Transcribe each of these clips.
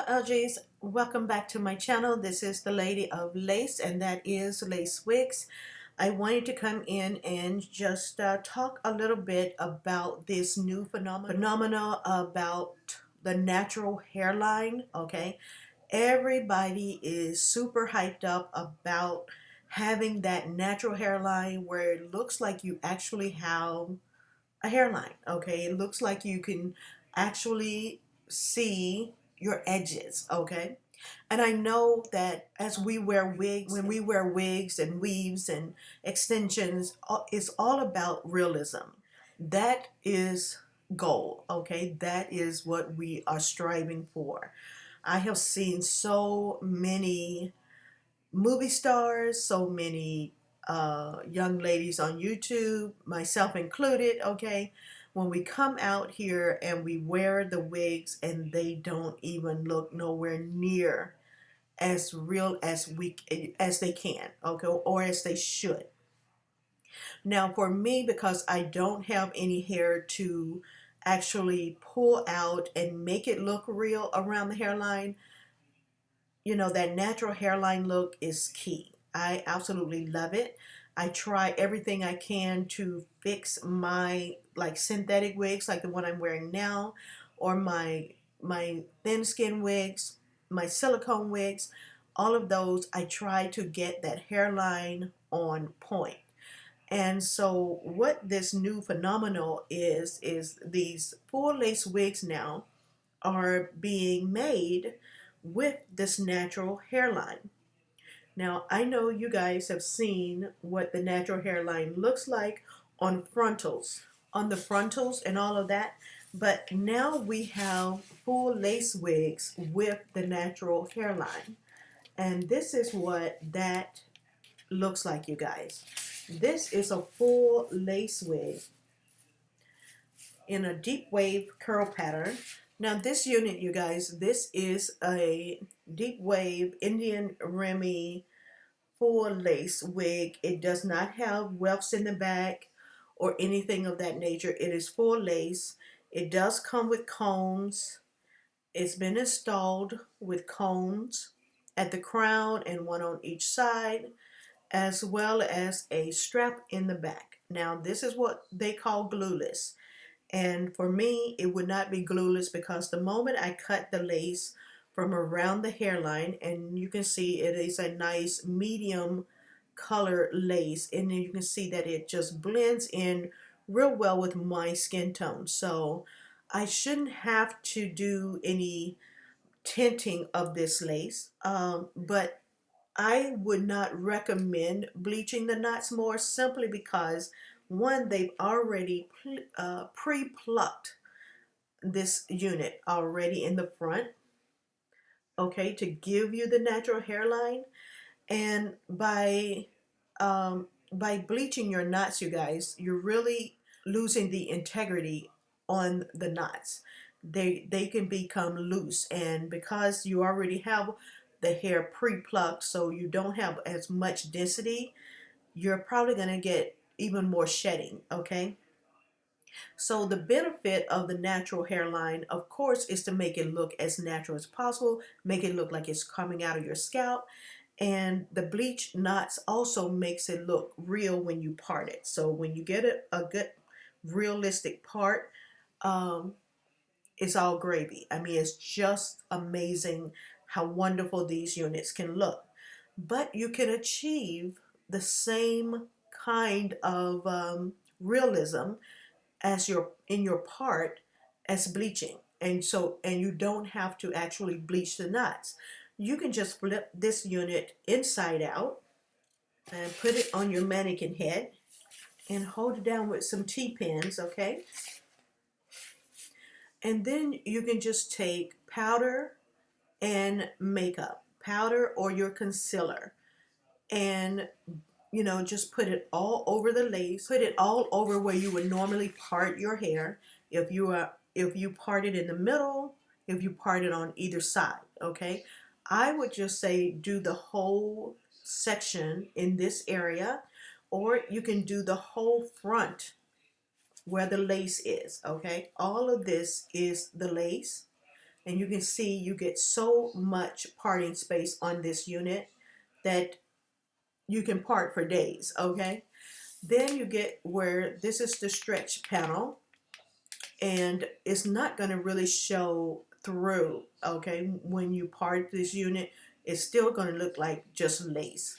LGs, welcome back to my channel. This is the Lady of Lace, and that is Lace Wigs. I wanted to come in and just talk a little bit about this new phenomena about the natural hairline. Okay, everybody is super hyped up about having that natural hairline where it looks like you actually have a hairline. Okay, it looks like you can actually see your edges. Okay, and I know that as we wear wigs, when we wear wigs and weaves and extensions, it's all about realism. That is goal. Okay, that is what we are striving for. I have seen so many movie stars, so many young ladies on YouTube, myself included, okay, when we come out here and we wear the wigs and they don't even look nowhere near as real as they can, okay, or as they should. Now for me, because I don't have any hair to actually pull out and make it look real around the hairline, you know, that natural hairline look is key. I absolutely love it. I try everything I can to fix my like synthetic wigs like the one I'm wearing now, or my thin skin wigs, my silicone wigs. All of those, I try to get that hairline on point. And so what this new phenomenon is these full lace wigs now are being made with this natural hairline. Now, I know you guys have seen what the natural hairline looks like on on the frontals and all of that, but now we have full lace wigs with the natural hairline. And this is what that looks like, you guys. This is a full lace wig in a deep wave curl pattern. Now this unit, you guys, this is a deep wave Indian Remy full lace wig. It does not have wefts in the back or anything of that nature. It is full lace. It does come with combs. It's been installed with combs at the crown and one on each side, as well as a strap in the back. Now this is what they call glueless. And for me, it would not be glueless because the moment I cut the lace from around the hairline, and you can see it is a nice medium color lace, and then you can see that it just blends in real well with my skin tone. So I shouldn't have to do any tinting of this lace, but I would not recommend bleaching the knots more, simply because one, they've already pre-plucked this unit already in the front, okay, to give you the natural hairline. And by bleaching your knots, you guys, you're really losing the integrity on the knots. They can become loose, and because you already have the hair pre-plucked, so you don't have as much density, you're probably going to get even more shedding, okay? So the benefit of the natural hairline, of course, is to make it look as natural as possible, make it look like it's coming out of your scalp. And the bleach knots also makes it look real when you part it. So when you get a good realistic part, it's all gravy. I mean, it's just amazing how wonderful these units can look. But you can achieve the same kind of realism as in your part as bleaching. And you don't have to actually bleach the knots. You can just flip this unit inside out and put it on your mannequin head and hold it down with some T-pins, okay? And then you can just take powder and makeup, powder or your concealer, and just put it all over the lace, put it all over where you would normally part your hair. If you part it in the middle, if you part it on either side, okay? I would just say do the whole section in this area, or you can do the whole front where the lace is, okay? All of this is the lace, and you can see you get so much parting space on this unit that you can part for days, okay? Then you get where this is the stretch panel, and it's not going to really show through, okay? When you part this unit, it's still going to look like just lace.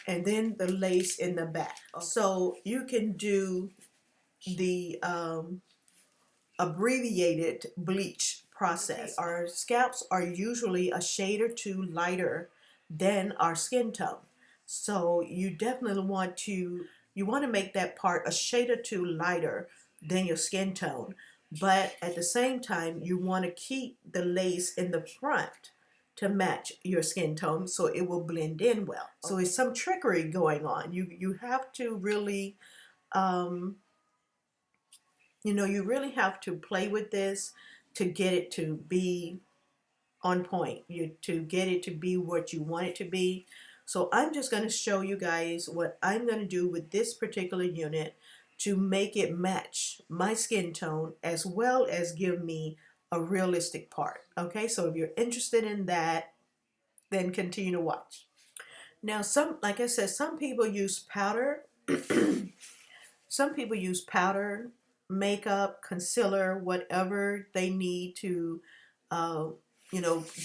And then the lace in the back. So you can do the abbreviated bleach process. Our scalps are usually a shade or two lighter than our skin tone. So you definitely want to make that part a shade or two lighter than your skin tone. But at the same time, you want to keep the lace in the front to match your skin tone so it will blend in well. So it's some trickery going on. You have to really you really have to play with this to get it to be on point, to get it to be what you want it to be. So I'm just going to show you guys what I'm going to do with this particular unit to make it match my skin tone as well as give me a realistic part. Okay, so if you're interested in that, then continue to watch. Now, like I said, some people use powder. Some people use powder, makeup, concealer, whatever they need to, uh,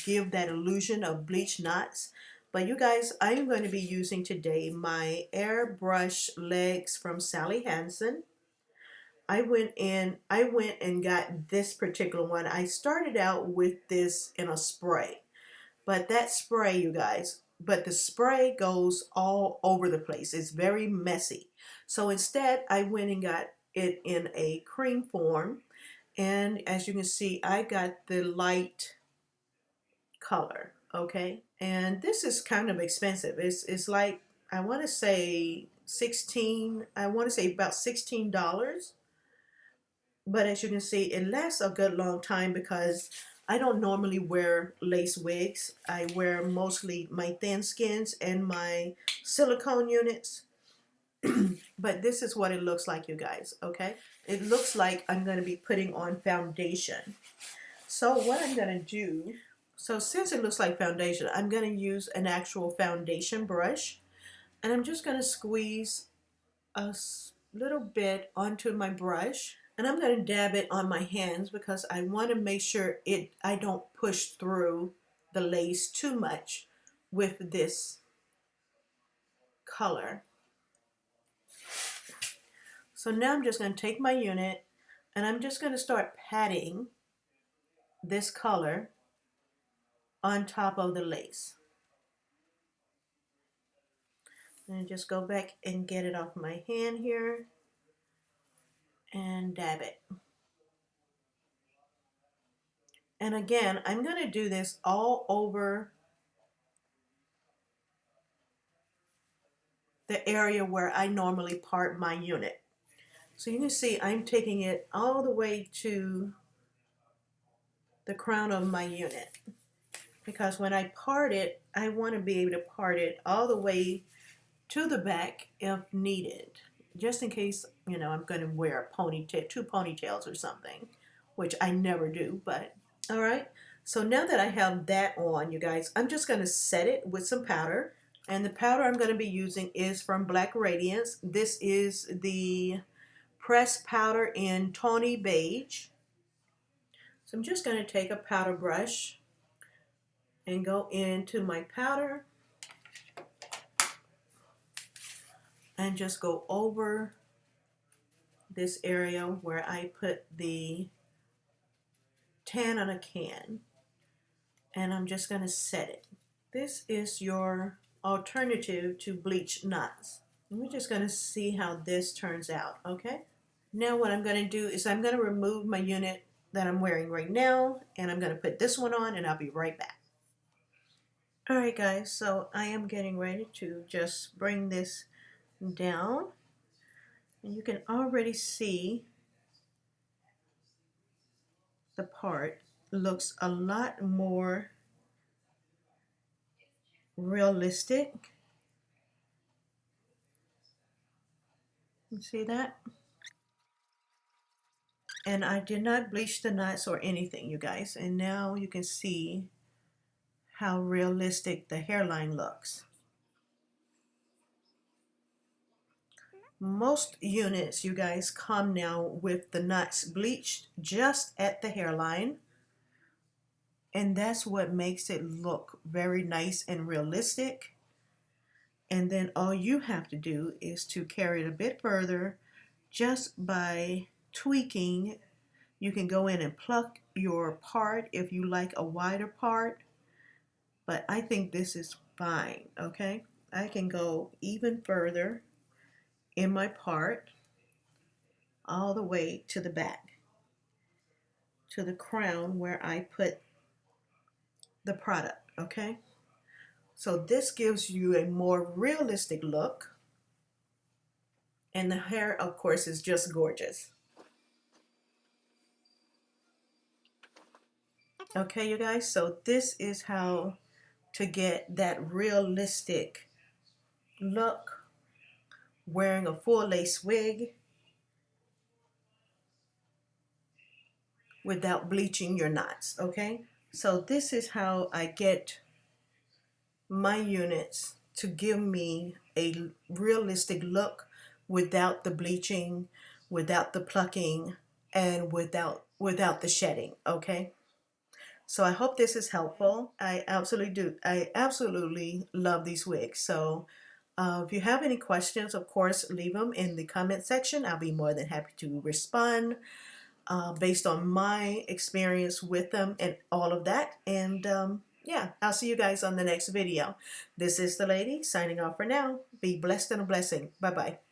give that illusion of bleach knots. But you guys, I'm going to be using today my airbrush legs from Sally Hansen. I went and got this particular one. I started out with this in a spray. But that spray, you guys, the spray goes all over the place. It's very messy. So instead, I went and got it in a cream form. And as you can see, I got the light color, okay? And this is kind of expensive. It's like, I want to say about $16. But as you can see, it lasts a good long time because I don't normally wear lace wigs. I wear mostly my thin skins and my silicone units. But this is what it looks like, you guys, okay? It looks like I'm going to be putting on foundation. So what I'm going to do, so since it looks like foundation, I'm going to use an actual foundation brush. And I'm just going to squeeze a little bit onto my brush, and I'm going to dab it on my hands because I want to make sure I don't push through the lace too much with this color. So now I'm just going to take my unit and I'm just going to start patting this color on top of the lace. And just go back and get it off my hand here and dab it. And again, I'm going to do this all over the area where I normally part my unit. So you can see I'm taking it all the way to the crown of my unit, because when I part it, I want to be able to part it all the way to the back if needed, just in case, I'm going to wear a ponytail, two ponytails or something, which I never do. But all right, so now that I have that on, you guys, I'm just going to set it with some powder. And the powder I'm going to be using is from Black Radiance. This is the pressed powder in tawny beige. So I'm just going to take a powder brush and go into my powder and just go over this area where I put the tan on a can. And I'm just going to set it. This is your alternative to bleach knots. And we're just going to see how this turns out, okay? Now what I'm going to do is I'm going to remove my unit that I'm wearing right now, and I'm going to put this one on, and I'll be right back. Alright guys, so I am getting ready to just bring this down, and you can already see the part looks a lot more realistic. You see that? And I did not bleach the knots or anything, you guys. And now you can see how realistic the hairline looks. Most units, you guys, come now with the knots bleached just at the hairline. And that's what makes it look very nice and realistic. And then all you have to do is to carry it a bit further just by tweaking. You can go in and pluck your part if you like a wider part, but I think this is fine, okay? I can go even further in my part all the way to the back, to the crown where I put the product, okay? So this gives you a more realistic look, and the hair, of course, is just gorgeous. Okay, you guys, so this is how to get that realistic look wearing a full lace wig without bleaching your knots, okay? So this is how I get my units to give me a realistic look without the bleaching, without the plucking, and without the shedding, okay? So I hope this is helpful. I absolutely do. I absolutely love these wigs. So if you have any questions, of course, leave them in the comment section. I'll be more than happy to respond based on my experience with them and all of that. And yeah, I'll see you guys on the next video. This is the lady signing off for now. Be blessed and a blessing. Bye-bye.